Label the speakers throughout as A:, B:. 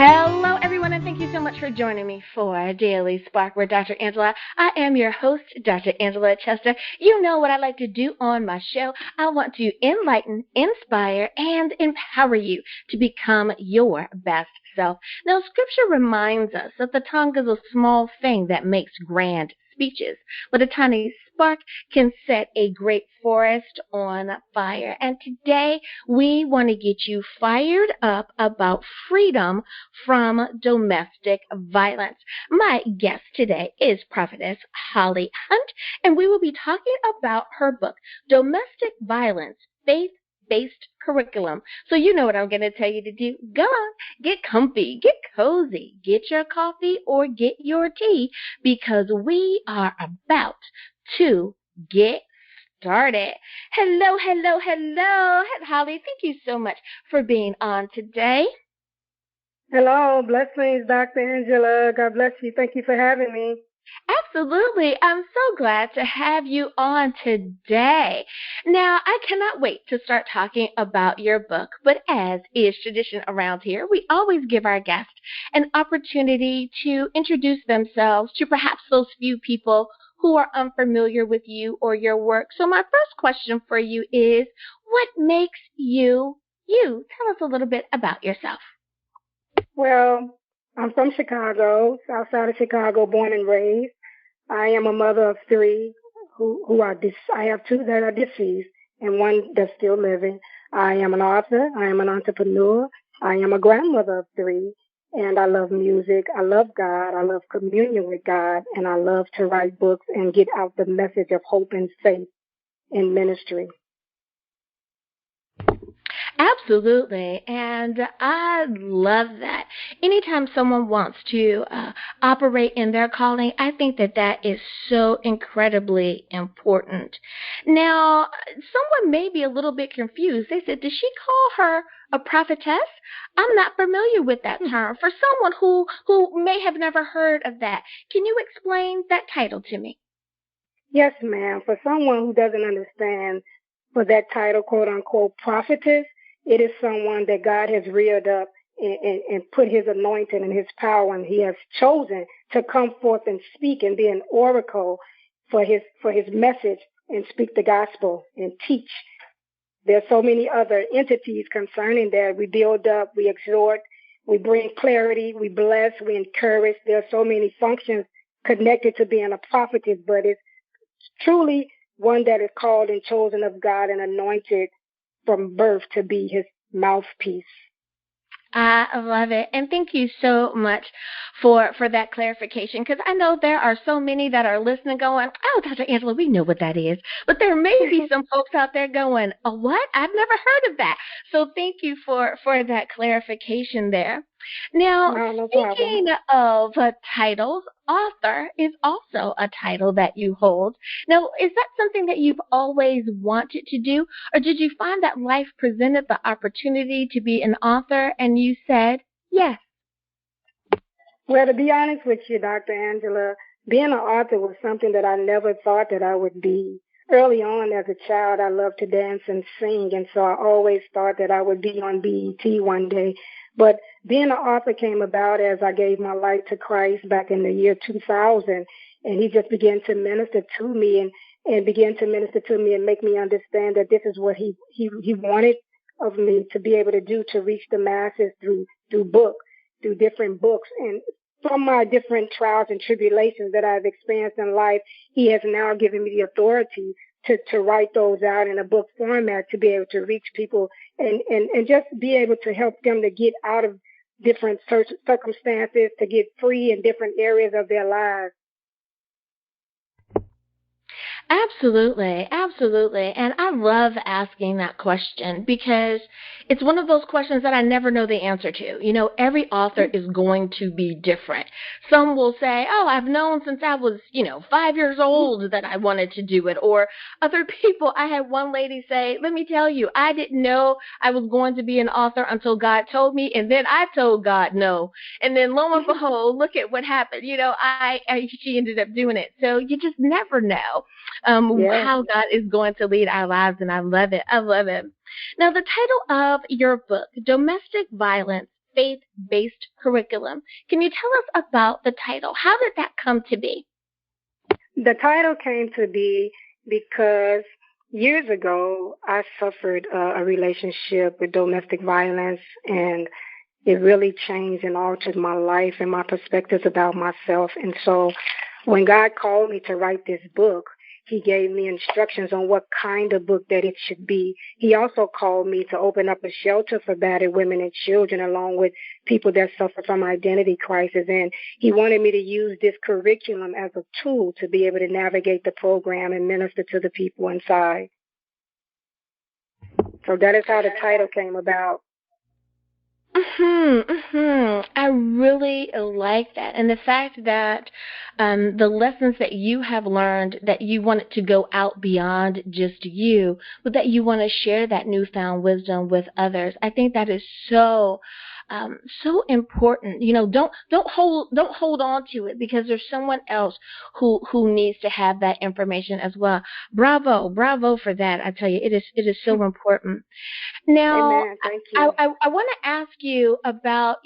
A: Hello, everyone, and thank you so much for joining me for Daily Spark with Dr. Angela. I am your host, Dr. Angela Chester. You know what I like to do on my show. I want to enlighten, inspire, and empower you to become your best self. Now, Scripture reminds us that the tongue is a small thing that makes grand speeches, but a tiny spark can set a great forest on fire. And today we want to get you fired up about freedom from domestic violence. My guest today is Prophetess Holli Hunt, and we will be talking about her book, Domestic Violence, Faith-Based Curriculum. So you know what I'm going to tell you to do. Go on, get comfy, get cozy, get your coffee or get your tea, because we are about to get started. Hello, hello, hello. Holli, thank you so much for being on today.
B: Hello, blessings, Dr. Angela. God bless you. Thank you for having me.
A: Absolutely. I'm so glad to have you on today. Now, I cannot wait to start talking about your book, but as is tradition around here, we always give our guests an opportunity to introduce themselves to perhaps those few people who are unfamiliar with you or your work. So my first question for you is, what makes you you? Tell us a little bit about yourself.
B: Well, I'm from Chicago, south side of Chicago, born and raised. I am a mother of three I have two that are deceased and one that's still living. I am an author. I am an entrepreneur. I am a grandmother of three. And I love music. I love God. I love communion with God. And I love to write books and get out the message of hope and faith in ministry.
A: Absolutely, and I love that. Anytime someone wants to operate in their calling, I think that that is so incredibly important. Now, someone may be a little bit confused. They said, "Did she call her a prophetess?" I'm not familiar with that term. For someone who may have never heard of that, can you explain that title to me?
B: Yes, ma'am. For someone who doesn't understand, for that title, quote unquote, prophetess, it is someone that God has reared up and put his anointing and his power, and he has chosen to come forth and speak and be an oracle for his message and speak the gospel and teach. There's so many other entities concerning that. We build up, we exhort, we bring clarity, we bless, we encourage. There are so many functions connected to being a prophetess, but it's truly one that is called and chosen of God and anointed from birth to be his mouthpiece.
A: I love it. And thank you so much for that clarification, because I know there are so many that are listening going, "Oh, Dr. Angela, we know what that is." But there may be some folks out there going, "Oh, what? I've never heard of that." So thank you for that clarification there. Now,
B: No
A: speaking
B: problem.
A: of titles, author is also a title that you hold. Now, is that something that you've always wanted to do, or did you find that life presented the opportunity to be an author and you said yes?
B: Well, to be honest with you, Dr. Angela, being an author was something that I never thought that I would be. Early on as a child, I loved to dance and sing, and so I always thought that I would be on BET one day. But being an author came about as I gave my life to Christ back in the year 2000, and he just began to minister to me and began to minister to me and make me understand that this is what he wanted of me to be able to do, to reach the masses through different books. And from my different trials and tribulations that I've experienced in life, he has now given me the authority to write those out in a book format, to be able to reach people and just be able to help them to get out of different circumstances, to get free in different areas of their lives.
A: Absolutely, absolutely. And I love asking that question because it's one of those questions that I never know the answer to. You know, every author is going to be different. Some will say, "Oh, I've known since I was, 5 years old that I wanted to do it." Or other people, I had one lady say, "Let me tell you, I didn't know I was going to be an author until God told me, and then I told God no. And then lo and behold, look at what happened. She ended up doing it." So you just never know how God is going to lead our lives, and I love it. I love it. Now, the title of your book, Domestic Violence, faith-based curriculum. Can you tell us about the title? How did that come to be?
B: The title came to be because years ago I suffered a relationship with domestic violence, and it really changed and altered my life and my perspectives about myself. And so when God called me to write this book, he gave me instructions on what kind of book that it should be. He also called me to open up a shelter for battered women and children, along with people that suffer from identity crisis. And he wanted me to use this curriculum as a tool to be able to navigate the program and minister to the people inside. So that is how the title came about.
A: I really like that. And the fact that the lessons that you have learned, that you want it to go out beyond just you, but that you want to share that newfound wisdom with others. I think that is so important. You know, don't hold on to it, because there's someone else who needs to have that information as well. Bravo for that. I tell you, it is so important. Now,
B: Amen. Thank you.
A: I want to ask you about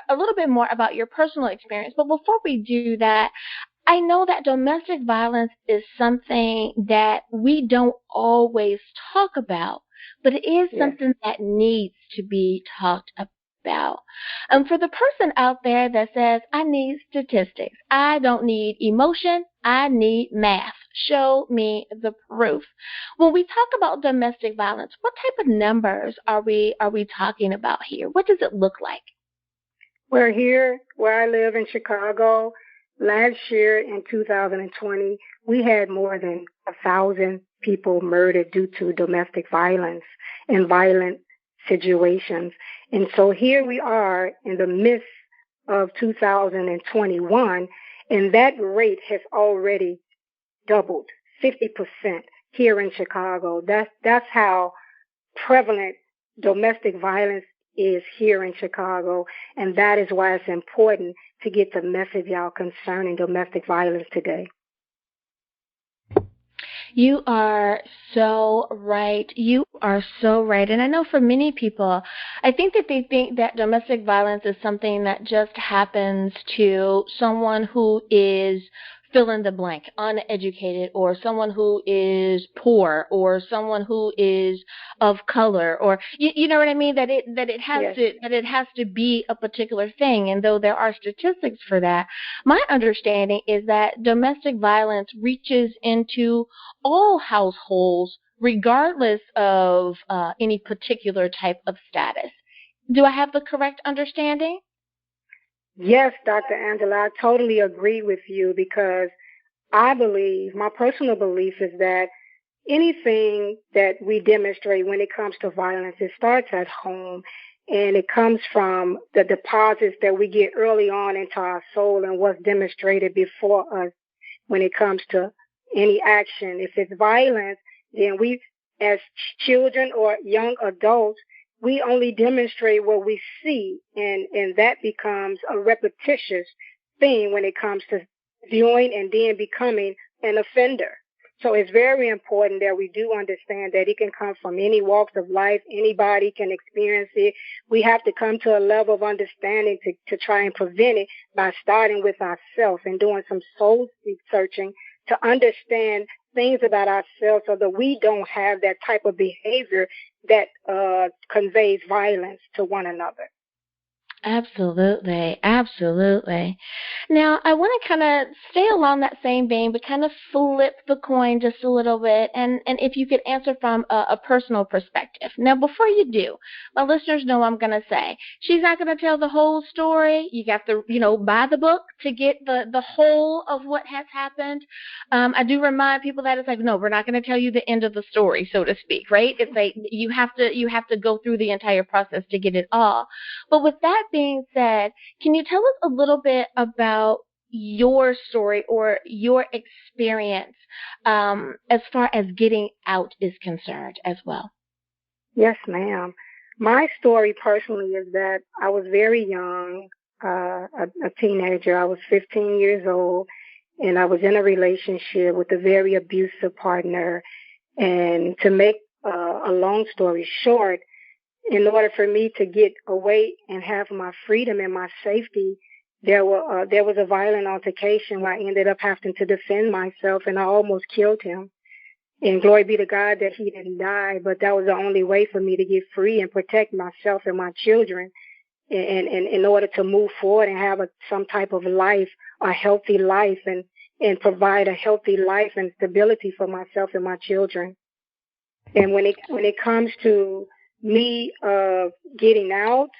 A: a little bit more about your personal experience. But before we do that, I know that domestic violence is something that we don't always talk about, but it is something that needs to be talked about. For the person out there that says, I need statistics, I don't need emotion, I need math. Show me the proof. When we talk about domestic violence, what type of numbers are we talking about here? What does it look like?
B: We're here where I live in Chicago. Last year in 2020, we had more than 1,000 people murdered due to domestic violence and violent situations. And so here we are in the midst of 2021, and that rate has already doubled, 50% here in Chicago. That's how prevalent domestic violence is here in Chicago, and that is why it's important to get the message out concerning domestic violence today.
A: You are so right. You are so right. And I know for many people, I think that they think that domestic violence is something that just happens to someone who is fill in the blank, uneducated, or someone who is poor, or someone who is of color, or you know what I mean? That it has to be a particular thing. And though there are statistics for that, my understanding is that domestic violence reaches into all households, regardless of any particular type of status. Do I have the correct understanding?
B: Yes, Dr. Angela, I totally agree with you, because I believe, my personal belief is that anything that we demonstrate when it comes to violence, it starts at home, and it comes from the deposits that we get early on into our soul and what's demonstrated before us when it comes to any action. If it's violence, then we, as children or young adults, we only demonstrate what we see, and that becomes a repetitious thing when it comes to viewing and then becoming an offender. So it's very important that we do understand that it can come from any walks of life. Anybody can experience it. We have to come to a level of understanding to try and prevent it by starting with ourselves and doing some soul searching to understand things about ourselves so that we don't have that type of behavior that conveys violence to one another.
A: Absolutely, absolutely. Now, I want to kind of stay along that same vein, but kind of flip the coin just a little bit, and if you could answer from a personal perspective. Now, before you do, my listeners know I'm going to say, she's not going to tell the whole story. You got to, buy the book to get the whole of what has happened. I do remind people that it's like, no, we're not going to tell you the end of the story, so to speak, right? It's like you have to go through the entire process to get it all. But with that being said, can you tell us a little bit about your story or your experience as far as getting out is concerned as well?
B: Yes, ma'am. My story personally is that I was very young, a teenager. I was 15 years old, and I was in a relationship with a very abusive partner. And to make a long story short, in order for me to get away and have my freedom and my safety, there was a violent altercation where I ended up having to defend myself, and I almost killed him. And glory be to God that he didn't die, but that was the only way for me to get free and protect myself and my children, and in order to move forward and have some type of life, a healthy life, and provide a healthy life and stability for myself and my children. And when it comes to me getting out,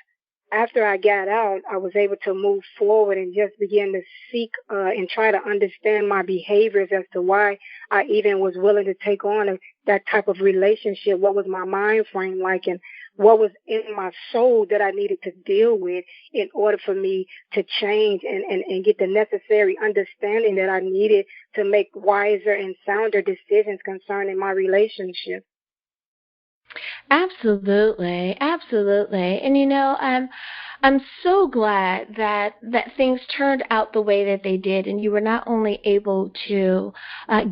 B: after I got out, I was able to move forward and just begin to seek and try to understand my behaviors as to why I even was willing to take on that type of relationship. What was my mind frame like, and what was in my soul that I needed to deal with in order for me to change and get the necessary understanding that I needed to make wiser and sounder decisions concerning my relationship.
A: Absolutely, absolutely. And I'm so glad that things turned out the way that they did, and you were not only able to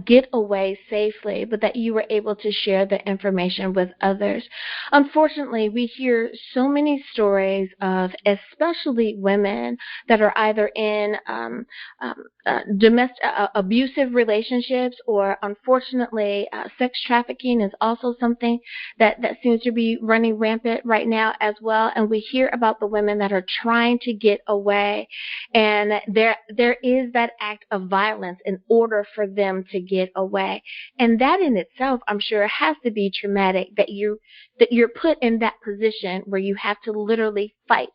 A: get away safely, but that you were able to share the information with others. Unfortunately, we hear so many stories of, especially women, that are either in domestic abusive relationships, or unfortunately, sex trafficking is also something that seems to be running rampant right now as well. And we hear about the women that are trying to get away, and there is that act of violence in order for them to get away. And that in itself, I'm sure, has to be traumatic, that you're put in that position where you have to literally fight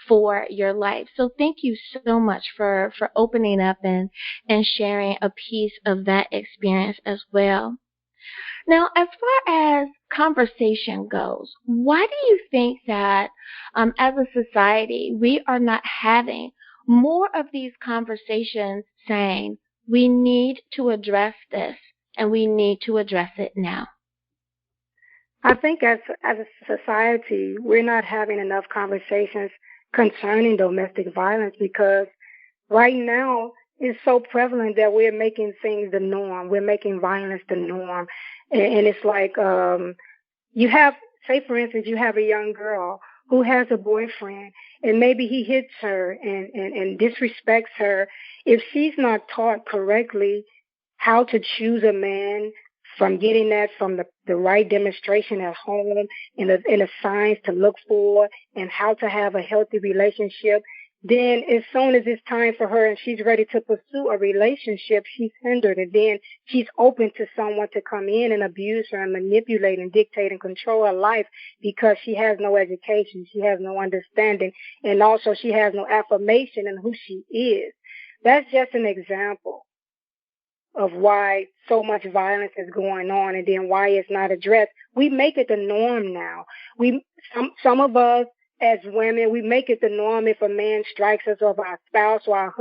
A: for your life. So thank you so much for opening up and sharing a piece of that experience as well. Now, as far as conversation goes, why do you think that as a society we are not having more of these conversations, saying we need to address this and we need to address it now?
B: I think as a society, we're not having enough conversations concerning domestic violence, because right now it's so prevalent that we're making things the norm. We're making violence the norm. And it's like, you have, say for instance, you have a young girl who has a boyfriend, and maybe he hits her and disrespects her. If she's not taught correctly how to choose a man, from getting that from the right demonstration at home, and the signs to look for, and how to have a healthy relationship, then as soon as it's time for her and she's ready to pursue a relationship, she's hindered. And then she's open to someone to come in and abuse her and manipulate and dictate and control her life, because she has no education, she has no understanding, and also she has no affirmation in who she is. That's just an example of why so much violence is going on, and then why it's not addressed. We make it the norm now. Some of us as women, we make it the norm. If a man strikes us, or if our spouse or our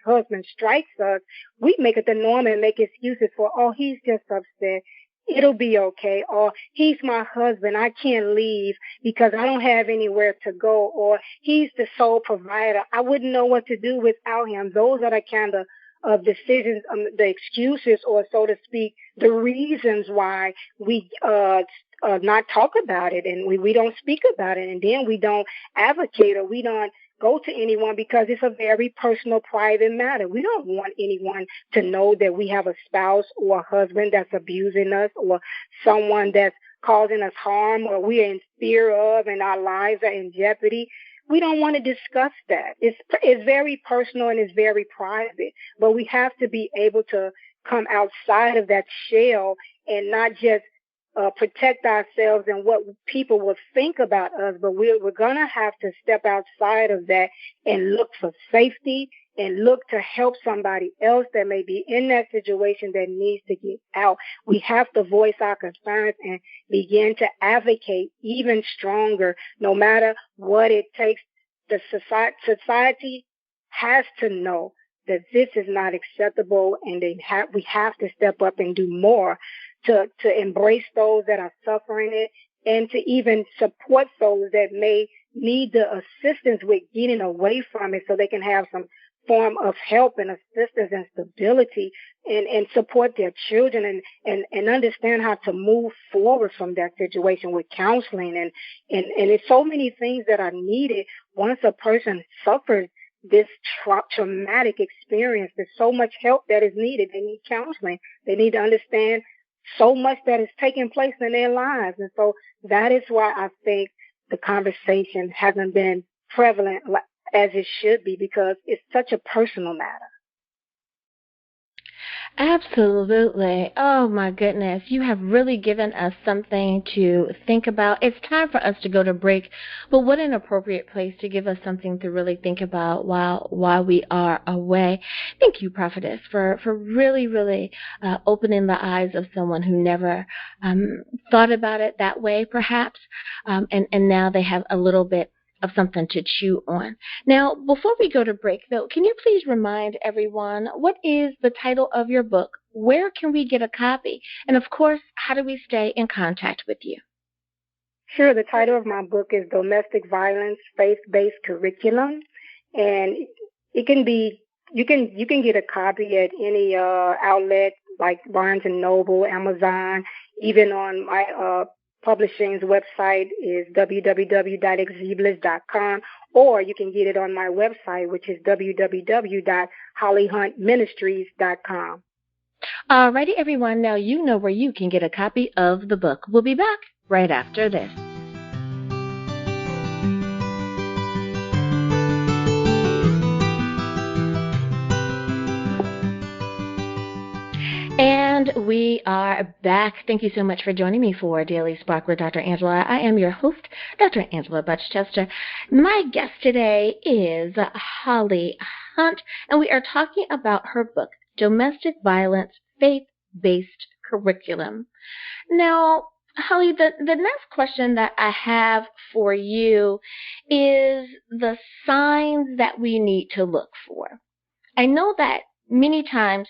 B: husband strikes us, we make it the norm and make excuses for, oh, he's just upset, it'll be okay, or he's my husband, I can't leave because I don't have anywhere to go, or he's the sole provider, I wouldn't know what to do without him. Those are the kind of decisions, the excuses, or so to speak, the reasons why we not talk about it, and we don't speak about it, and then we don't advocate, or we don't go to anyone, because it's a very personal, private matter. We don't want anyone to know that we have a spouse or a husband that's abusing us, or someone that's causing us harm, or we are in fear of, and our lives are in jeopardy. We don't want to discuss that. It's very personal and it's very private, but we have to be able to come outside of that shell and not just protect ourselves and what people will think about us, but we're going to have to step outside of that and look for safety and look to help somebody else that may be in that situation that needs to get out. We have to voice our concerns and begin to advocate even stronger, no matter what it takes. The society has to know that this is not acceptable, and we have to step up and do more to embrace those that are suffering it, and to even support those that may need the assistance with getting away from it, so they can have some form of help and assistance and stability and support their children and understand how to move forward from that situation with counseling and it's so many things that are needed once a person suffers this traumatic experience. There's so much help that is needed. They need counseling. They need to understand so much that is taking place in their lives. And so that is why I think the conversation hasn't been prevalent as it should be, because it's such a personal matter.
A: Absolutely. Oh my goodness. You have really given us something to think about. It's time for us to go to break, but what an appropriate place to give us something to really think about while we are away. Thank you, Prophetess, for really opening the eyes of someone who never thought about it that way, perhaps, and now they have a little bit of something to chew on. Now, before we go to break, though, can you please remind everyone what is the title of your book? Where can we get a copy? And of course, how do we stay in contact with you?
B: Sure. The title of my book is Domestic Violence, Faith-Based Curriculum. And it can be, you can get a copy at any outlet like Barnes & Noble, Amazon, even on my publishing's website is www.exiblis.com, or you can get it on my website, which is www.hollyhuntministries.com.
A: Alrighty, everyone. Now you know where you can get a copy of the book. We'll be back right after this. And we are back. Thank you so much for joining me for Daily Spark with Dr. Angela. I am your host, Dr. Angela Butch-Chester. My guest today is Holli Hunt, and we are talking about her book, Domestic Violence, Faith-Based Curriculum. Now, Holli, the next question that I have for you is the signs that we need to look for. I know that many times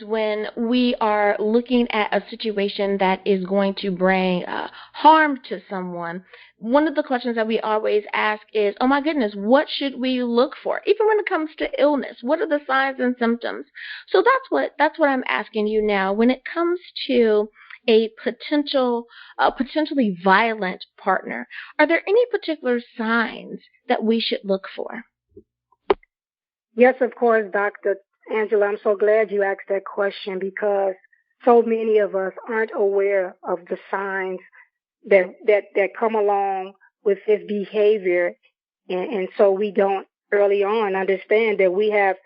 A: when we are looking at a situation that is going to bring harm to someone, one of the questions that we always ask is, oh my goodness, what should we look for? Even when it comes to illness, what are the signs and symptoms? So that's what I'm asking you now. When it comes to a potentially violent partner, are there any particular signs that we should look for?
B: Yes, of course, Dr. Angela, I'm so glad you asked that question, because so many of us aren't aware of the signs that come along with this behavior. And so we don't early on understand that we have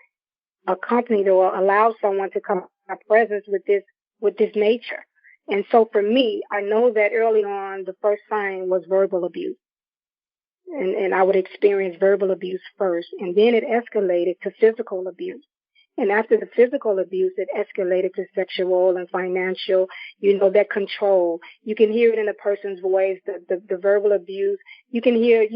B: accompanied or allowed someone to come in our presence with this nature. And so for me, I know that early on, the first sign was verbal abuse. And I would experience verbal abuse first, and then it escalated to physical abuse. And after the physical abuse, it escalated to sexual and financial, that control. You can hear it in a person's voice, the verbal abuse. You can hear,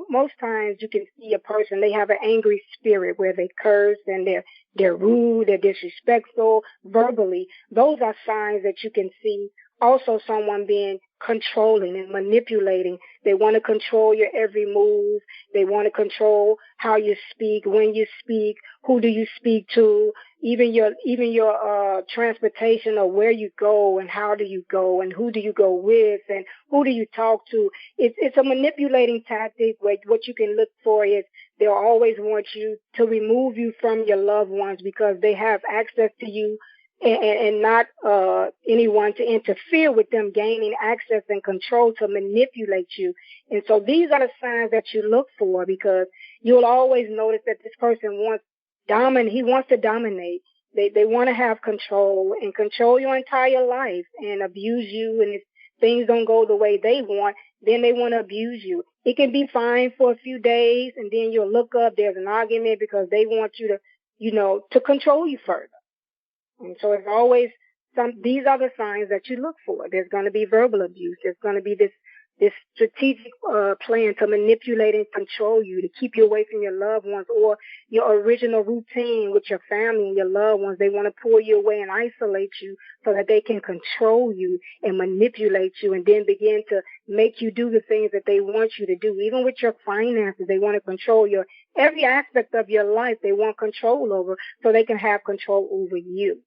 B: most times you can see a person, they have an angry spirit where they curse and they're rude, they're disrespectful verbally. Those are signs that you can see. Also, someone being controlling and manipulating. They want to control your every move. They want to control how you speak, when you speak, who do you speak to, even your transportation, or where you go and how do you go and who do you go with and who do you talk to. It's a manipulating tactic. What you can look for is they'll always want you to remove you from your loved ones because they have access to you, and not anyone to interfere with them gaining access and control to manipulate you. And so these are the signs that you look for, because you'll always notice that this person wants to dominate. They want to have control and control your entire life and abuse you. And if things don't go the way they want, then they want to abuse you. It can be fine for a few days, and then you'll look up, there's an argument because they want you to, to control you further. And so it's always these are the signs that you look for. There's going to be verbal abuse. There's going to be this this strategic plan to manipulate and control you, to keep you away from your loved ones or your original routine with your family and your loved ones. They want to pull you away and isolate you so that they can control you and manipulate you and then begin to make you do the things that they want you to do. Even with your finances, they want to control your every aspect of your life. They want control over so they can have control over you.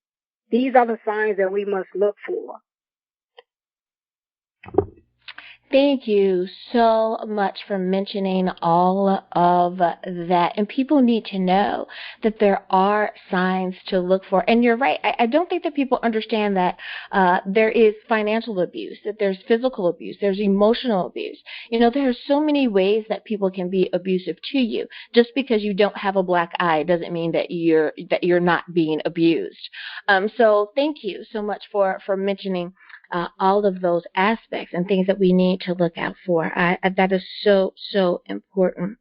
B: These are the signs that we must look for.
A: Thank you so much for mentioning all of that. And people need to know that there are signs to look for. And you're right. I don't think that people understand that there is financial abuse, that there's physical abuse, there's emotional abuse. You know, there are so many ways that people can be abusive to you. Just because you don't have a black eye doesn't mean that you're not being abused. So thank you so much for mentioning all of those aspects and things that we need to look out for. That is so important.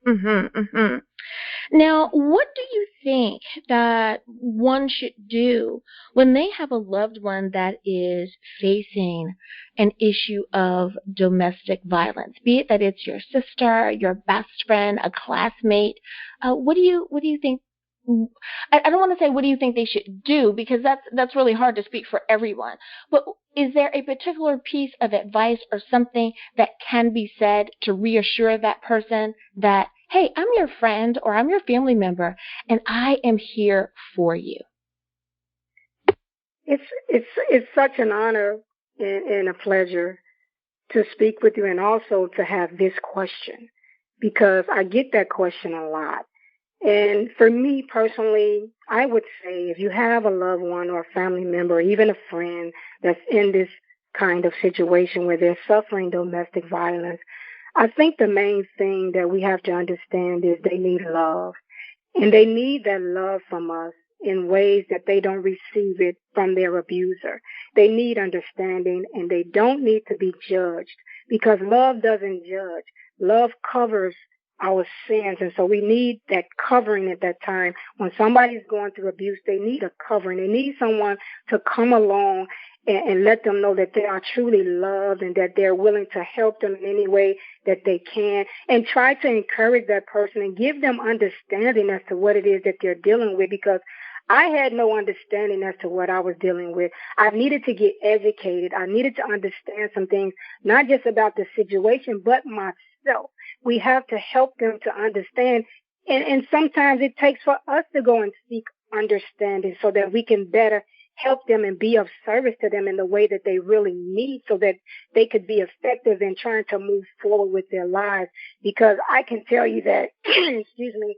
A: Now, what do you think that one should do when they have a loved one that is facing an issue of domestic violence? Be it that it's your sister, your best friend, a classmate. What do you think? I don't want to say what do you think they should do, because that's really hard to speak for everyone. But is there a particular piece of advice or something that can be said to reassure that person that, hey, I'm your friend or I'm your family member and I am here for you?
B: It's such an honor and a pleasure to speak with you, and also to have this question, because I get that question a lot. And for me personally, I would say if you have a loved one or a family member or even a friend that's in this kind of situation where they're suffering domestic violence, I think the main thing that we have to understand is they need love. And they need that love from us in ways that they don't receive it from their abuser. They need understanding, and they don't need to be judged, because love doesn't judge. Love covers our sins. And so we need that covering at that time. When somebody's going through abuse, they need a covering. They need someone to come along and let them know that they are truly loved and that they're willing to help them in any way that they can, and try to encourage that person and give them understanding as to what it is that they're dealing with, because I had no understanding as to what I was dealing with. I needed to get educated. I needed to understand some things, not just about the situation, but myself. We have to help them to understand. And sometimes it takes for us to go and seek understanding so that we can better help them and be of service to them in the way that they really need, so that they could be effective in trying to move forward with their lives. Because I can tell you that, excuse me,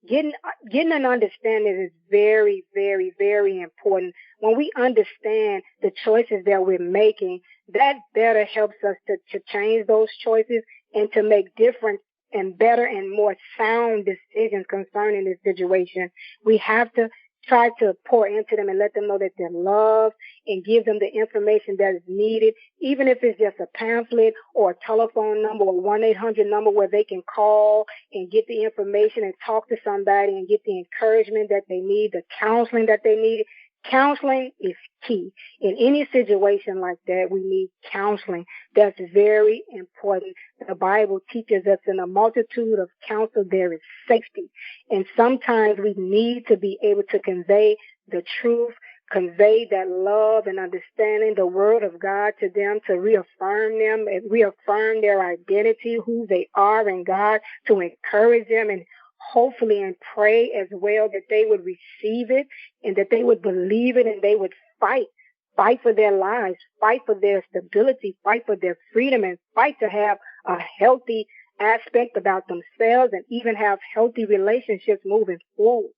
B: getting an understanding is very, very, very important. When we understand the choices that we're making, that better helps us to change those choices and to make different and better and more sound decisions concerning this situation. We have to try to pour into them and let them know that they're loved, and give them the information that is needed, even if it's just a pamphlet or a telephone number or 1-800 number where they can call and get the information and talk to somebody and get the encouragement that they need, the counseling that they need. Counseling is key. In any situation like that, we need counseling. That's very important. The Bible teaches us in a multitude of counsel there is safety. And sometimes we need to be able to convey the truth, convey that love and understanding, the word of God to them, to reaffirm them and reaffirm their identity, who they are in God, to encourage them, and hopefully and pray as well that they would receive it and that they would believe it, and they would fight for their lives, fight for their stability, fight for their freedom, and fight to have a healthy aspect about themselves and even have healthy relationships moving forward.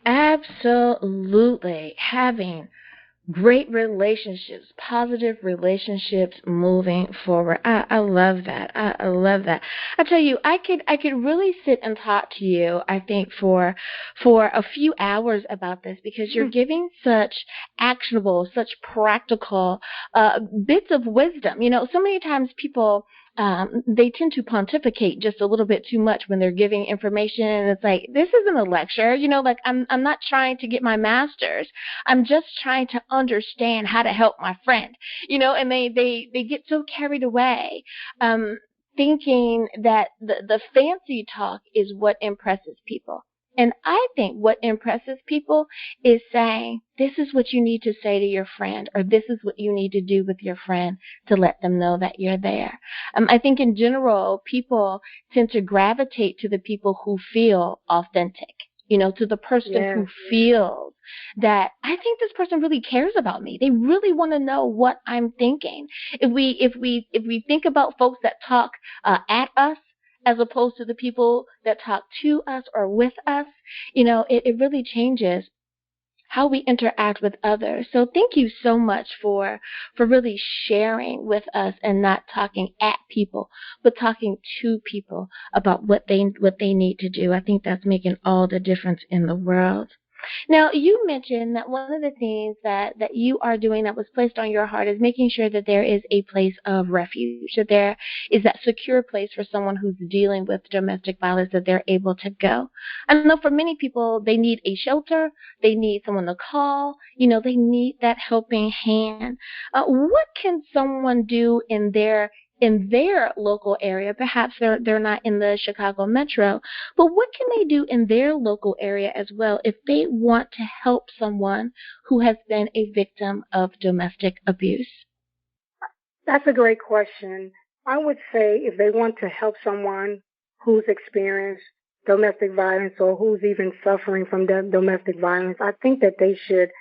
A: Absolutely. Having great relationships, positive relationships moving forward. I love that. I love that. I tell you, I could really sit and talk to you, I think, for a few hours about this, because you're giving such actionable, such practical bits of wisdom. You know, so many times people they tend to pontificate just a little bit too much when they're giving information. And it's like, this isn't a lecture. Like I'm not trying to get my master's. I'm just trying to understand how to help my friend, and they get so carried away, thinking that the fancy talk is what impresses people. And I think what impresses people is saying, this is what you need to say to your friend, or this is what you need to do with your friend to let them know that you're there. I think in general, people tend to gravitate to the people who feel authentic, to the person who feels that I think this person really cares about me. They really want to know what I'm thinking. If we think about folks that talk at us, as opposed to the people that talk to us or with us, it really changes how we interact with others. So thank you so much for really sharing with us and not talking at people, but talking to people about what they need to do. I think that's making all the difference in the world. Now, you mentioned that one of the things that you are doing that was placed on your heart is making sure that there is a place of refuge, that there is that secure place for someone who's dealing with domestic violence, that they're able to go. I know for many people, they need a shelter, they need someone to call, they need that helping hand. What can someone do in their local area? Perhaps they're not in the Chicago metro, but what can they do in their local area as well if they want to help someone who has been a victim of domestic abuse?
B: That's a great question. I would say if they want to help someone who's experienced domestic violence or who's even suffering from domestic violence, I think that they should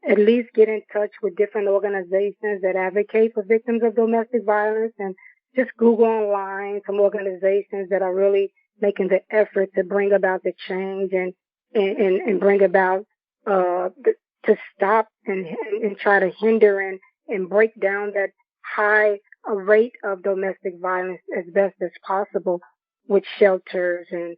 B: at least get in touch with different organizations that advocate for victims of domestic violence, and just Google online some organizations that are really making the effort to bring about the change and bring about to stop and try to hinder and break down that high rate of domestic violence as best as possible with shelters and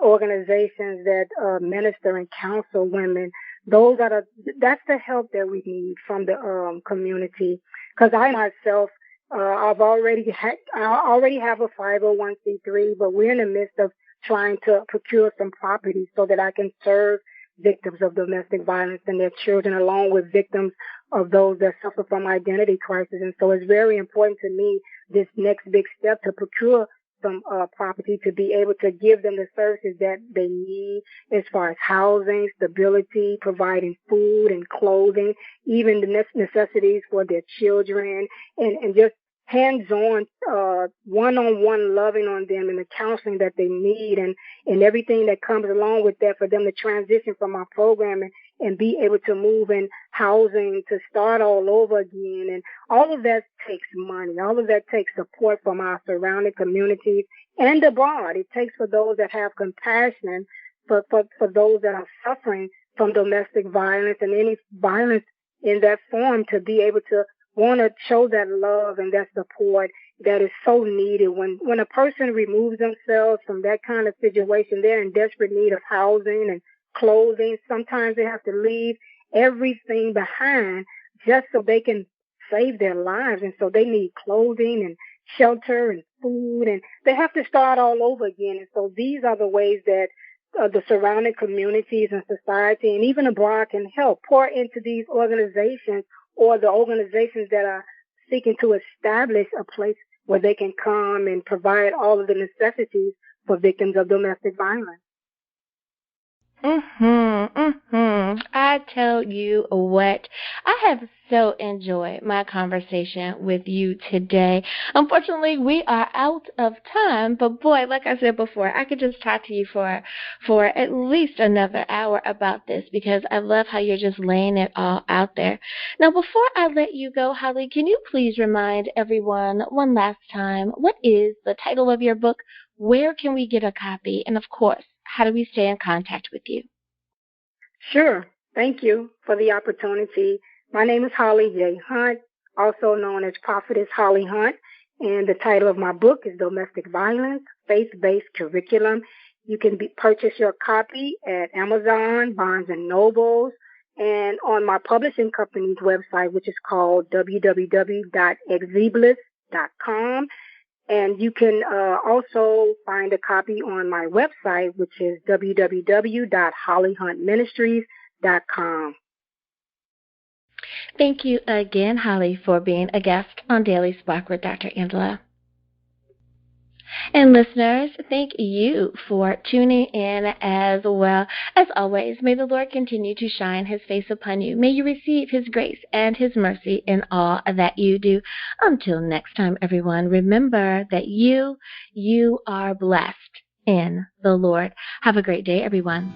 B: organizations that minister and counsel women. That's the help that we need from the community. Because I myself, I already have a 501c3, but we're in the midst of trying to procure some property so that I can serve victims of domestic violence and their children, along with victims of those that suffer from identity crisis. And so it's very important to me, this next big step, to procure some property to be able to give them the services that they need as far as housing, stability, providing food and clothing, even the necessities for their children, and just hands-on, one-on-one loving on them and the counseling that they need and everything that comes along with that for them to transition from our program and be able to move in housing, to start all over again. And all of that takes money. All of that takes support from our surrounding communities and abroad. It takes for those that have compassion for those that are suffering from domestic violence and any violence in that form, to be able to want to show that love and that support that is so needed. When a person removes themselves from that kind of situation, they're in desperate need of housing and clothing. Sometimes they have to leave everything behind just so they can save their lives. And so they need clothing and shelter and food, and they have to start all over again. And so these are the ways that the surrounding communities and society and even abroad can help pour into these organizations, or the organizations that are seeking to establish a place where they can come and provide all of the necessities for victims of domestic violence.
A: I tell you what, I have so enjoyed my conversation with you today. Unfortunately, we are out of time, but boy, like I said before, I could just talk to you for at least another hour about this, because I love how you're just laying it all out there. Now, before I let you go, Holli, can you please remind everyone one last time, what is the title of your book? Where can we get a copy? And of course, how do we stay in contact with you?
B: Sure. Thank you for the opportunity. My name is Holli J. Hunt, also known as Prophetess Holli Hunt, and the title of my book is Domestic Violence, Faith-Based Curriculum. You can purchase your copy at Amazon, Barnes & Nobles, and on my publishing company's website, which is called www.exiblis.com. And you can also find a copy on my website, which is www.hollyhuntministries.com.
A: Thank you again, Holly, for being a guest on Daily Spark with Dr. Angela. And listeners, thank you for tuning in as well. As always, may the Lord continue to shine his face upon you. May you receive his grace and his mercy in all that you do. Until next time, everyone, remember that you are blessed in the Lord. Have a great day, everyone.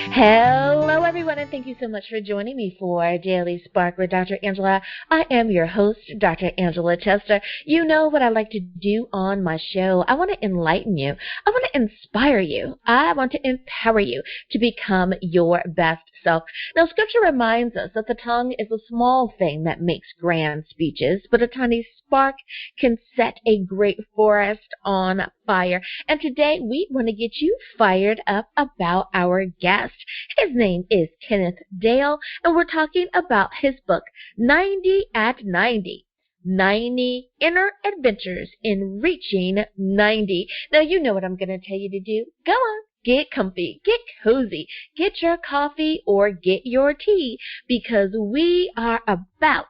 A: Hello, everyone, and thank you so much for joining me for Daily Spark with Dr. Angela. I am your host, Dr. Angela Chester. You know what I like to do on my show. I want to enlighten you. I want to inspire you. I want to empower you to become your best self. Now, Scripture reminds us that the tongue is a small thing that makes grand speeches, but a tiny spark can set a great forest on fire. And today we want to get you fired up about our guest. His name is Kenneth Dale, and we're talking about his book, 90 at 90. 90 Inner Adventures in Reaching 90. Now, you know what I'm going to tell you to do. Go on. Get comfy, get cozy, get your coffee or get your tea, because we are about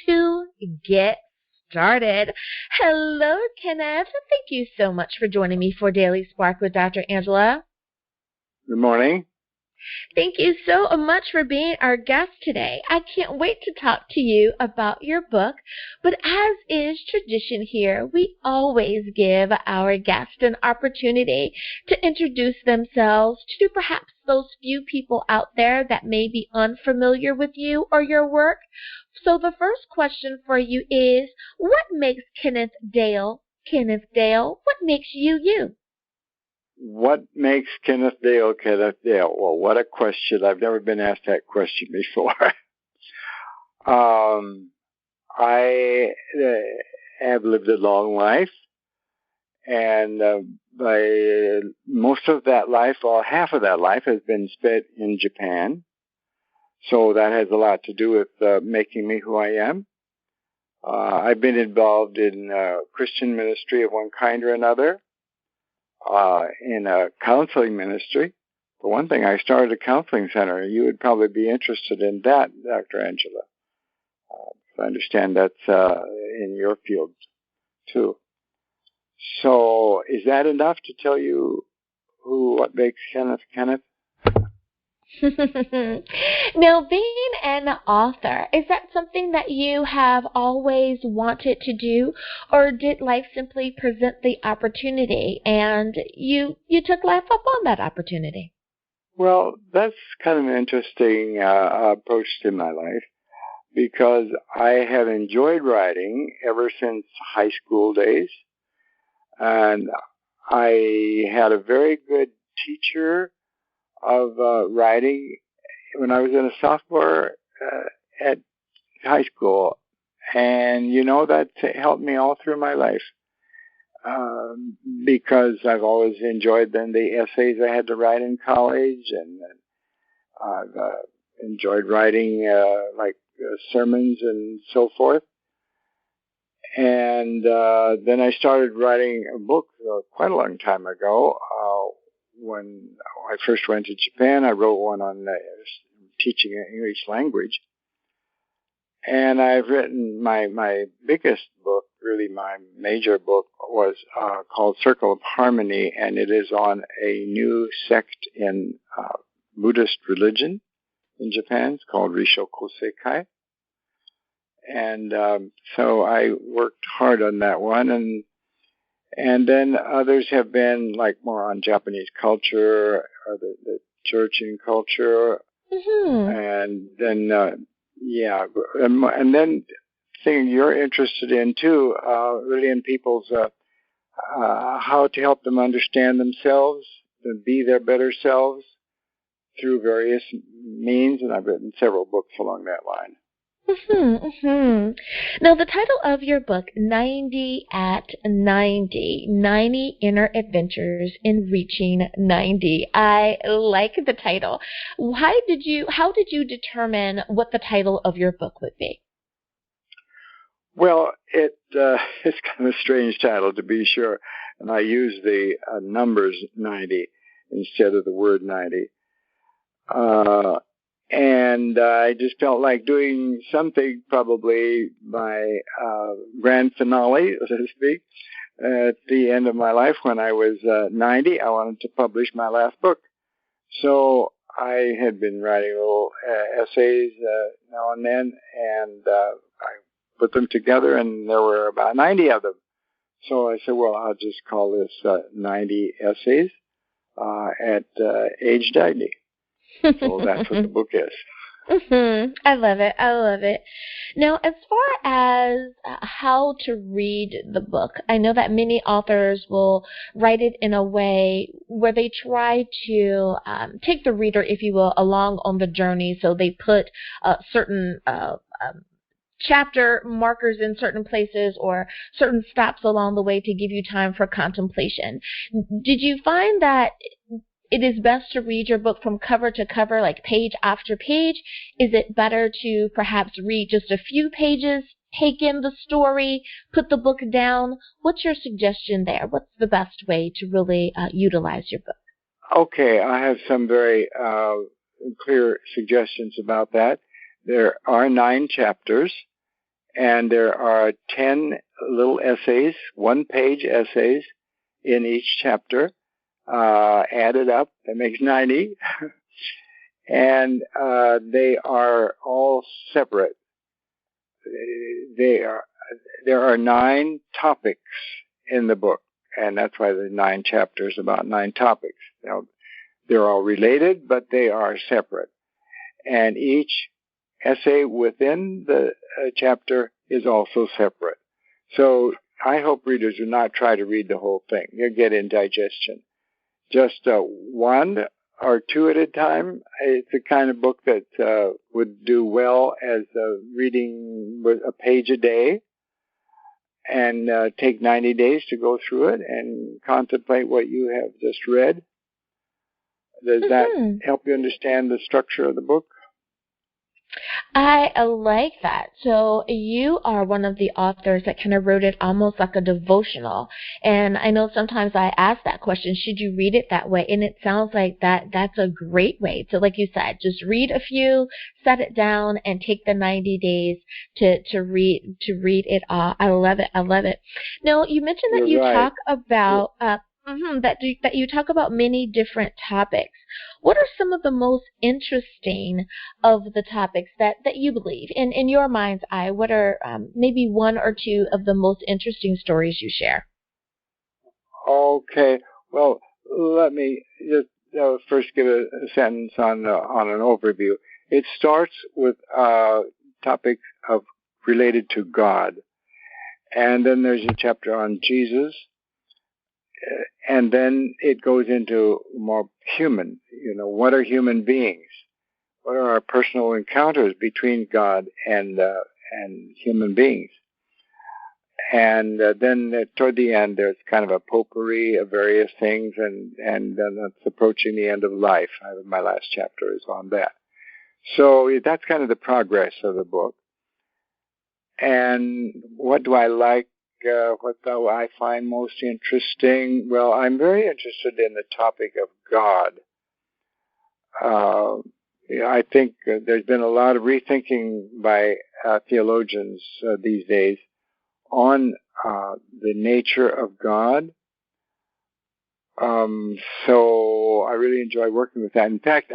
A: to get started. Hello, Kenneth. Thank you so much for joining me for Daily Spark with Dr. Angela.
C: Good morning.
A: Thank you so much for being our guest today. I can't wait to talk to you about your book, but as is tradition here, we always give our guest an opportunity to introduce themselves to perhaps those few people out there that may be unfamiliar with you or your work. So the first question for you is, what makes Kenneth Dale Kenneth Dale? What makes you you?
C: What makes Kenneth Dale Kenneth Dale? Well, what a question. I've never been asked that question before. I have lived a long life, and by most of that life, or half of that life, has been spent in Japan. So that has a lot to do with making me who I am. I've been involved in Christian ministry of one kind or another. In a counseling ministry. For one thing, I started a counseling center. You would probably be interested in that, Dr. Angela. I understand that's in your field, too. So is that enough to tell you what makes Kenneth Kenneth?
A: Now, being an author, is that something that you have always wanted to do, or did life simply present the opportunity and you took life up on that opportunity?
C: Well, that's kind of an interesting approach to my life, because I have enjoyed writing ever since high school days, and I had a very good teacher of writing when I was in a sophomore at high school. And, that helped me all through my life, because I've always enjoyed then the essays I had to write in college, and I've enjoyed writing sermons and so forth. And then I started writing a book quite a long time ago. When I first went to Japan, I wrote one on teaching an English language. And I've written my biggest book, really my major book, was called Circle of Harmony, and it is on a new sect in Buddhist religion in Japan. It's called Risho Kosekai. And so I worked hard on that one, and then others have been more on Japanese culture or the church and culture.
A: Mm-hmm.
C: And then, and then thing you're interested in too, really in people's, how to help them understand themselves and be their better selves through various means. And I've written several books along that line.
A: Now, the title of your book, 90 at 90, 90 Inner Adventures in Reaching 90. I like the title. How did you determine what the title of your book would be?
C: Well, it's kind of a strange title, to be sure. And I use the numbers 90 instead of the word 90. And I just felt like doing something, probably my grand finale, so to speak, at the end of my life when I was 90. I wanted to publish my last book. So I had been writing little essays now and then, and I put them together, and there were about 90 of them. So I said, well, I'll just call this 90 Essays at age 90. So that's what the book is.
A: I love it. I love it. Now, as far as how to read the book, I know that many authors will write it in a way where they try to take the reader, if you will, along on the journey. So they put certain chapter markers in certain places or certain stops along the way to give you time for contemplation. Did you find that it is best to read your book from cover to cover, like page after page? Is it better to perhaps read just a few pages, take in the story, put the book down? What's your suggestion there? What's the best way to really utilize your book?
C: Okay, I have some very clear suggestions about that. There are 9 chapters, and there are 10 little essays, one-page essays in each chapter. Added up, that makes 90. And they are all separate. There are 9 topics in the book, and that's why the 9 chapters, about 9 topics. Now, they're all related, but they are separate. And each essay within the chapter is also separate. So I hope readers do not try to read the whole thing. You'll get indigestion. Just 1 or 2 at a time. It's the kind of book that would do well as reading a page a day, and take 90 days to go through it and contemplate what you have just read. Does that help you understand the structure of the book?
A: I like that. So you are one of the authors that kind of wrote it almost like a devotional. And I know sometimes I ask that question, should you read it that way? And it sounds like that's a great way to, like you said, just read a few, set it down, and take the 90 days to read it all. I love it. I love it. Now, you mentioned that you talk about that you talk about many different topics. What are some of the most interesting of the topics that you believe, in your mind's eye? What are maybe 1 or 2 of the most interesting stories you share?
C: Okay. Well, let me just first give a sentence on an overview. It starts with topics related to God, and then there's a chapter on Jesus. And then it goes into more human, what are human beings? What are our personal encounters between God and human beings? And then toward the end, there's kind of a potpourri of various things, and then it's approaching the end of life. My last chapter is on that. So that's kind of the progress of the book. And what do I like? What do I find most interesting? Well, I'm very interested in the topic of God. I think there's been a lot of rethinking by theologians these days on the nature of God. So I really enjoy working with that. In fact,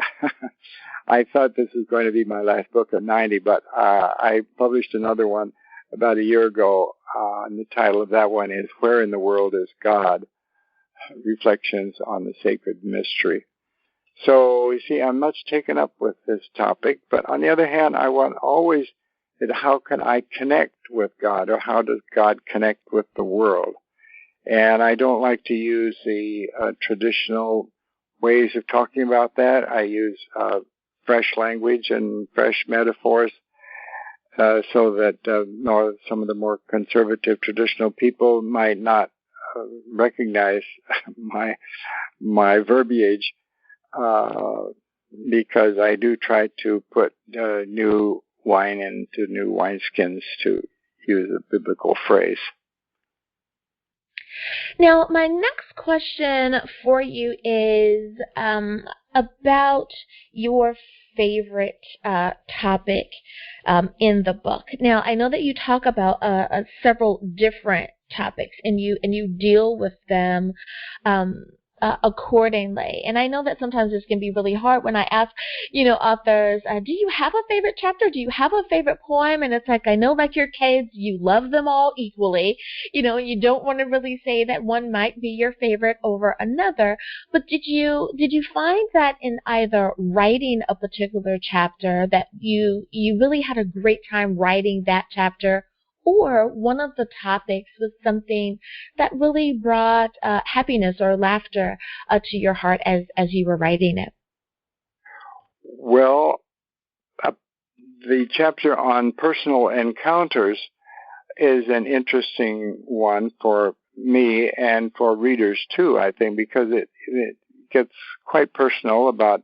C: I thought this was going to be my last book at 90, but I published another one about a year ago, and the title of that one is Where in the World is God? Reflections on the Sacred Mystery. So, you see, I'm much taken up with this topic, but on the other hand, I want always, how can I connect with God, or how does God connect with the world? And I don't like to use the traditional ways of talking about that. I use fresh language and fresh metaphors. so that some of the more conservative, traditional people might not recognize my verbiage, because I do try to put new wine into new wineskins, to use a biblical phrase.
A: Now, my next question for you is about your favorite topic in the book. Now, I know that you talk about several different topics, and you deal with them accordingly. And I know that sometimes this can be really hard when I ask, authors, do you have a favorite chapter? Do you have a favorite poem? And it's like, I know, like your kids, you love them all equally. You don't want to really say that one might be your favorite over another. But did you find that in either writing a particular chapter that you really had a great time writing that chapter, or one of the topics was something that really brought happiness or laughter to your heart as you were writing it?
C: Well, the chapter on personal encounters is an interesting one for me and for readers too, I think, because it gets quite personal about,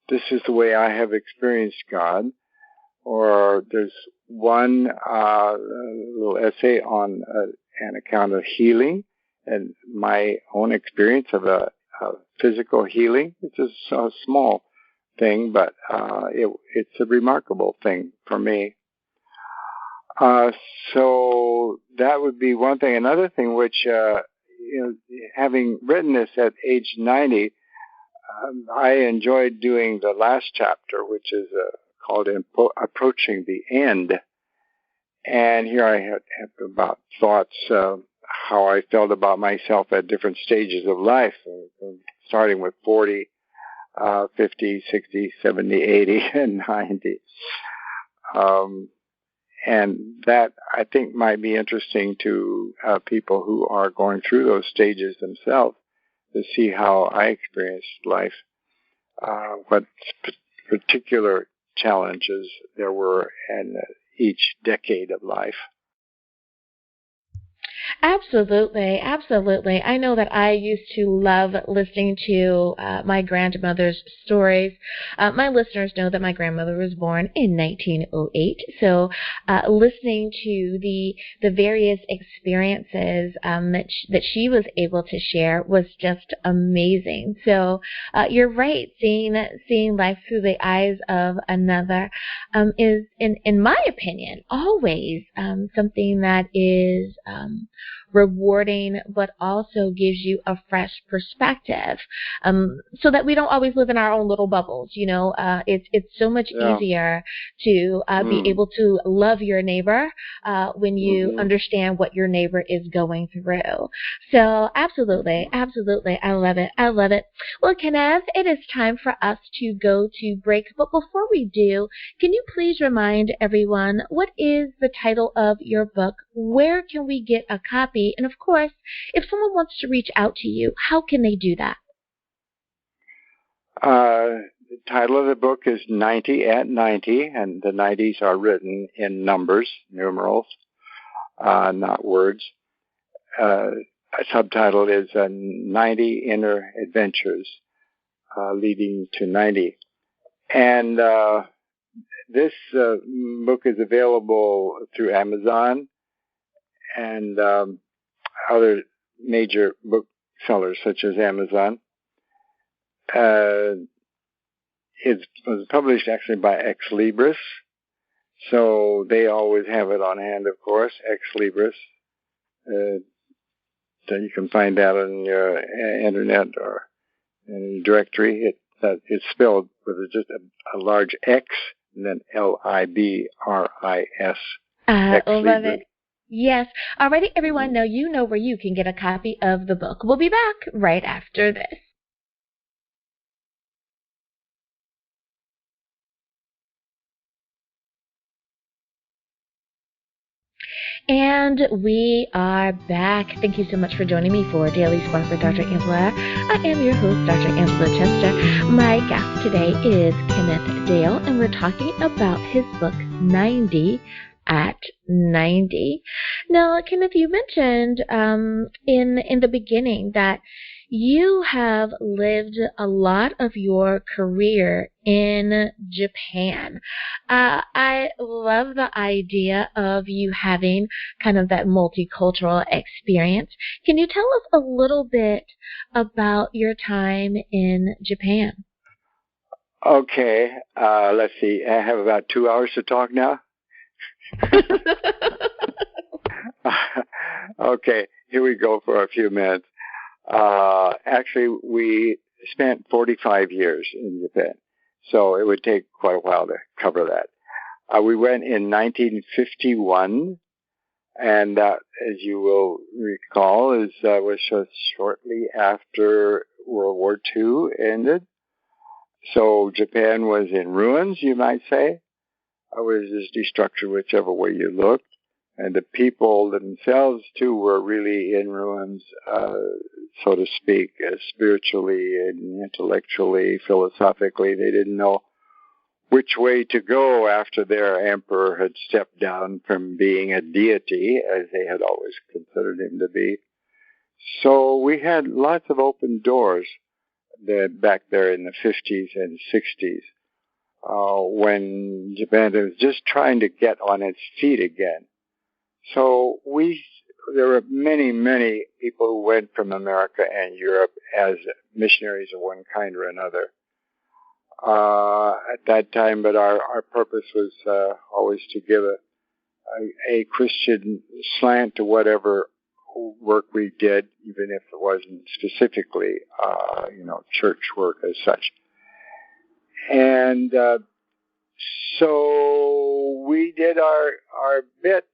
C: this is the way I have experienced God. Or there's one little essay on an account of healing and my own experience of a physical healing. It's just a small thing, but it's a remarkable thing for me. So that would be one thing. Another thing, which having written this at age 90, I enjoyed doing the last chapter, which is called Approaching the End. And here I have about thoughts, how I felt about myself at different stages of life, starting with 40, 50, 60, 70, 80, and 90. And that, I think, might be interesting to people who are going through those stages themselves, to see how I experienced life, what particular challenges there were in each decade of life.
A: Absolutely, absolutely. I know that I used to love listening to my grandmother's stories. My listeners know that my grandmother was born in 1908, so listening to the various experiences that she was able to share was just amazing. So you're right, seeing life through the eyes of another is, in my opinion, always something that is rewarding, but also gives you a fresh perspective, so that we don't always live in our own little bubbles. It's so much easier to be able to love your neighbor when you understand what your neighbor is going through. So absolutely, I love it. Well, Kenneth, it is time for us to go to break. But before we do, can you please remind everyone, what is the title of your book? Where can we get a copy? And of course, if someone wants to reach out to you, how can they do that?
C: The title of the book is 90 at 90, and the 90s are written in numbers, numerals, not words. A subtitle is 90 Inner Adventures Leading to 90. And this book is available through Amazon and other major booksellers such as Amazon. It was published actually by Ex Libris, so they always have it on hand, of course, Ex Libris. So you can find that on your internet or in a directory. It's spelled with just a large X and then Libris.
A: Love it. Yes. Alrighty, everyone. Now you know where you can get a copy of the book. We'll be back right after this. And we are back. Thank you so much for joining me for Daily Spark with Dr. Angela. I am your host, Dr. Angela Chester. My guest today is Kenneth Dale, and we're talking about his book, 90 at 90. Now, Kenneth, you mentioned in the beginning that you have lived a lot of your career in Japan. I love the idea of you having kind of that multicultural experience. Can you tell us a little bit about your time in Japan?
C: Okay, let's see. I have about 2 hours to talk now. Okay, here we go for a few minutes. Actually, we spent 45 years in Japan, so it would take quite a while to cover that. We went in 1951, and as you will recall, was just shortly after World War II ended. So Japan was in ruins, you might say. It was just destructive whichever way you looked. And the people themselves, too, were really in ruins, so to speak, spiritually and intellectually, philosophically. They didn't know which way to go after their emperor had stepped down from being a deity, as they had always considered him to be. So we had lots of open doors back there in the 50s and 60s, when Japan was just trying to get on its feet again. So there were many, many people who went from America and Europe as missionaries of one kind or another at that time. But our purpose was always to give a Christian slant to whatever work we did, even if it wasn't specifically, church work as such. And so we did our bit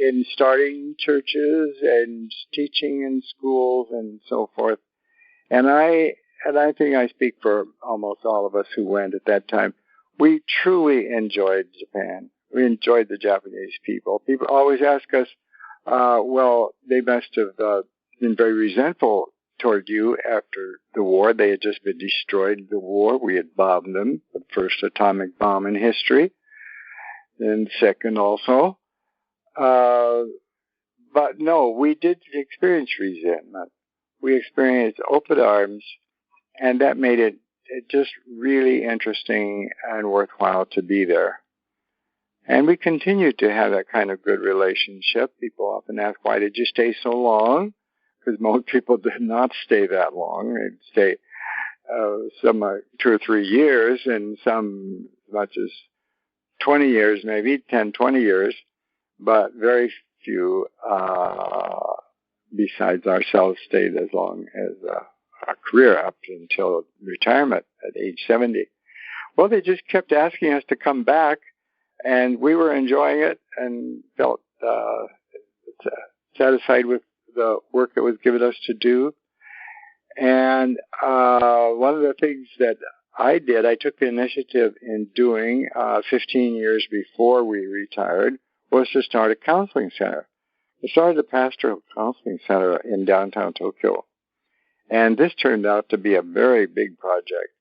C: in starting churches and teaching in schools and so forth. And I think I speak for almost all of us who went at that time. We truly enjoyed Japan. We enjoyed the Japanese people. People always ask us, well, they must have been very resentful toward you after the war. They had just been destroyed in the war. We had bombed them, the first atomic bomb in history, and second also. But no, we did experience resentment. We experienced open arms, and that made it just really interesting and worthwhile to be there. And we continued to have that kind of good relationship. People often ask, why did you stay so long? Because most people did not stay that long. They'd stay some 2 or 3 years, and some as much as 20 years, maybe 10, 20 years, but very few besides ourselves stayed as long as a career up until retirement at age 70. Well, they just kept asking us to come back, and we were enjoying it and felt satisfied with the work that was given us to do. And one of the things that I did, I took the initiative in doing 15 years before we retired, was to start a counseling center. I started a pastoral counseling center in downtown Tokyo. And this turned out to be a very big project.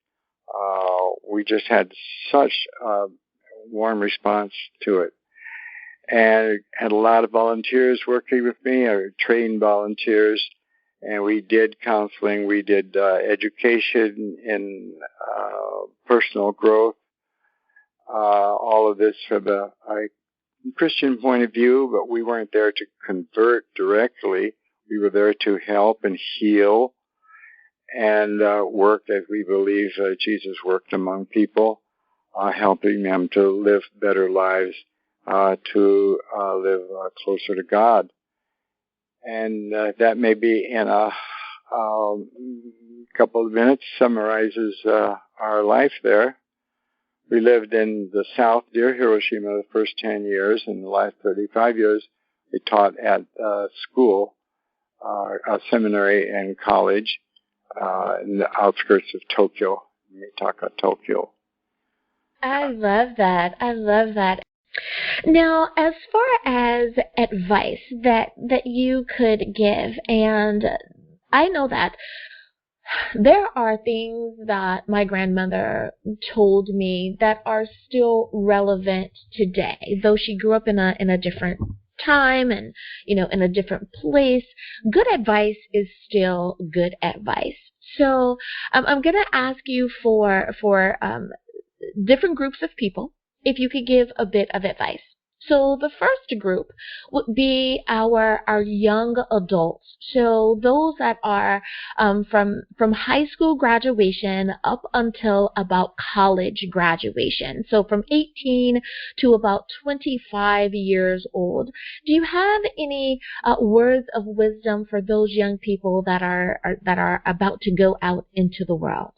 C: We just had such a warm response to it. And had a lot of volunteers working with me, trained volunteers, and we did counseling, we did education in personal growth, all of this from a Christian point of view, but we weren't there to convert directly. We were there to help and heal and work as we believe Jesus worked among people, helping them to live better lives, to live closer to God. And that maybe in a couple of minutes summarizes our life there. We lived in the South near Hiroshima the first 10 years. In the last 35 years, we taught at school, a seminary and college in the outskirts of Tokyo, Mitaka, Tokyo.
A: I love that. I love that. Now, as far as advice that you could give, and I know that there are things that my grandmother told me that are still relevant today. Though she grew up in a different time and, in a different place, good advice is still good advice. So I'm going to ask you for different groups of people if you could give a bit of advice. So the first group would be our young adults. So those that are from high school graduation up until about college graduation. So from 18 to about 25 years old. Do you have any words of wisdom for those young people that are about to go out into the world?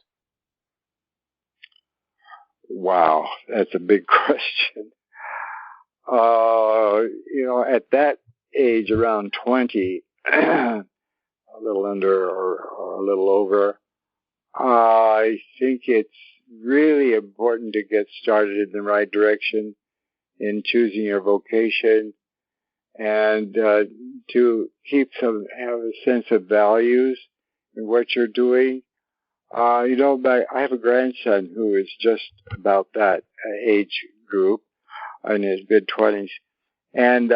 C: Wow, that's a big question. At that age, around 20, a little under or a little over, I think it's really important to get started in the right direction in choosing your vocation and to have a sense of values in what you're doing. I have a grandson who is just about that age group, in his mid-20s. And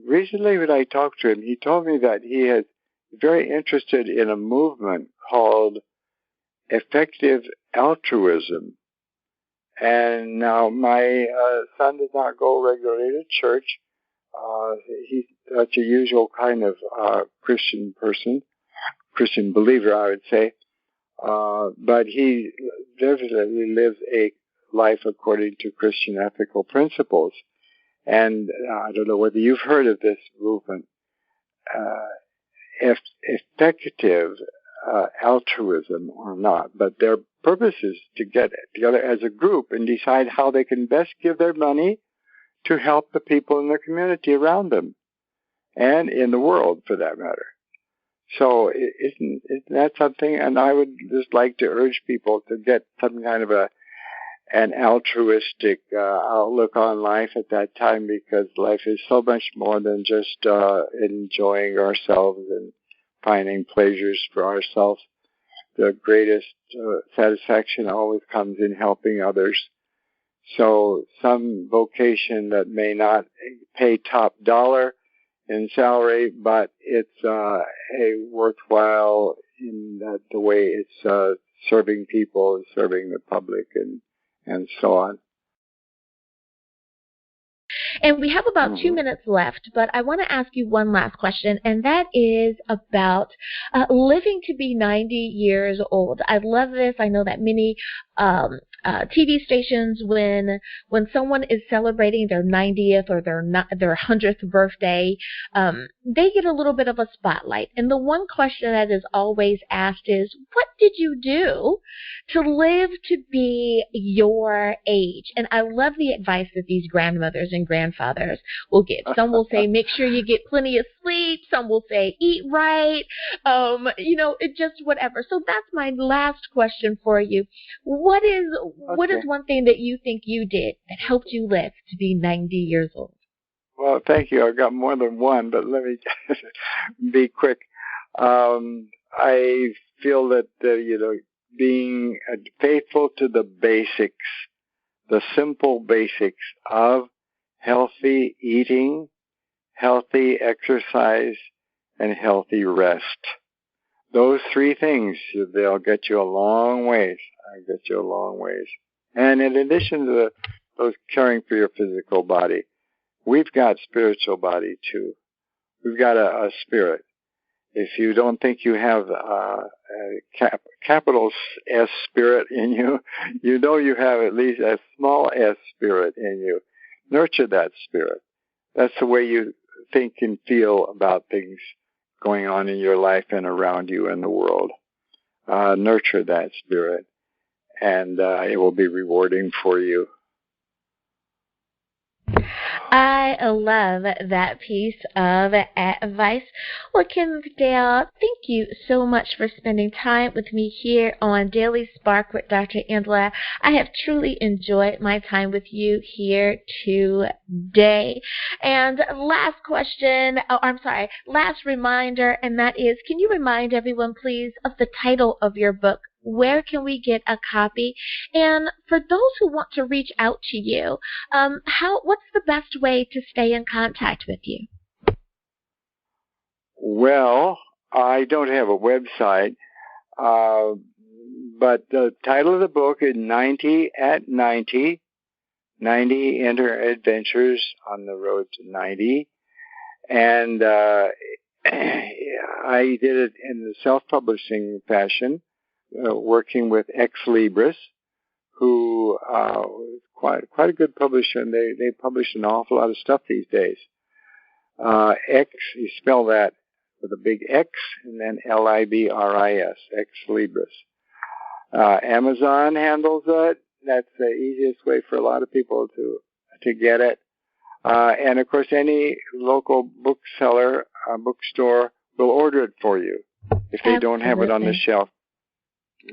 C: recently when I talked to him, he told me that he is very interested in a movement called effective altruism. And now my son does not go regularly to church. He's such a usual kind of Christian person, Christian believer, I would say. But he definitely lives a life according to Christian ethical principles. And I don't know whether you've heard of this movement, effective altruism or not, but their purpose is to get together as a group and decide how they can best give their money to help the people in the community around them and in the world, for that matter. So isn't that something? And I would just like to urge people to get some kind of an altruistic outlook on life at that time, because life is so much more than just enjoying ourselves and finding pleasures for ourselves. The greatest satisfaction always comes in helping others. So some vocation that may not pay top dollar in salary, but it's a worthwhile in the way it's serving people, serving the public, and so on.
A: And we have about 2 minutes left, but I want to ask you one last question, and that is about living to be 90 years old. I love this. I know that many TV stations, when someone is celebrating their 90th or their 100th birthday, they get a little bit of a spotlight. And the one question that is always asked is, what did you do to live to be your age? And I love the advice that these grandmothers and grandfathers will give. Some will say, make sure you get plenty of sleep. Some will say, eat right. It just whatever. So that's my last question for you. What is one thing that you think you did that helped you live to be 90 years old?
C: Well, thank you. I've got more than one, but let me be quick. I feel that, being faithful to the basics, the simple basics of healthy eating, healthy exercise, and healthy rest. Those three things, they'll get you a long ways. And in addition to those caring for your physical body, we've got spiritual body too. We've got a spirit. If you don't think you have a capital S spirit in you, you know you have at least a small s spirit in you. Nurture that spirit. That's the way you think and feel about things going on in your life and around you in the world. Nurture that spirit, and it will be rewarding for you.
A: I love that piece of advice. Well, Kenneth Dale, thank you so much for spending time with me here on Daily Spark with Dr. Angela. I have truly enjoyed my time with you here today. And last question, last reminder, and that is, can you remind everyone, please, of the title of your book? Where can we get a copy? And for those who want to reach out to you, what's the best way to stay in contact with you?
C: Well, I don't have a website, but the title of the book is 90 at 90, 90 Enter Adventures on the Road to 90. And I did it in the self-publishing fashion, working with Ex Libris, who is quite a good publisher, and they publish an awful lot of stuff these days. X, you spell that with a big X and then Libris, Ex Libris. Amazon handles it. That's the easiest way for a lot of people to get it. And of course, any local bookseller, bookstore will order it for you if they don't have it on the shelf.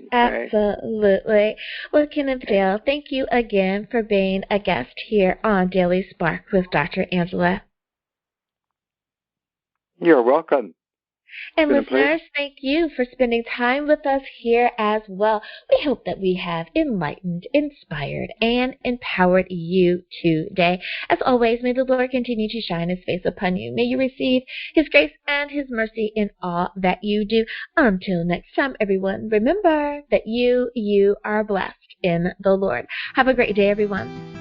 C: Okay.
A: Absolutely. Well, Kenneth Dale, thank you again for being a guest here on Daily Spark with Dr. Angela.
C: You're welcome.
A: And listeners, thank you for spending time with us here as well. We hope that we have enlightened, inspired, and empowered you today. As always, may the Lord continue to shine His face upon you. May you receive His grace and His mercy in all that you do. Until next time, everyone, remember that you are blessed in the Lord. Have a great day, everyone.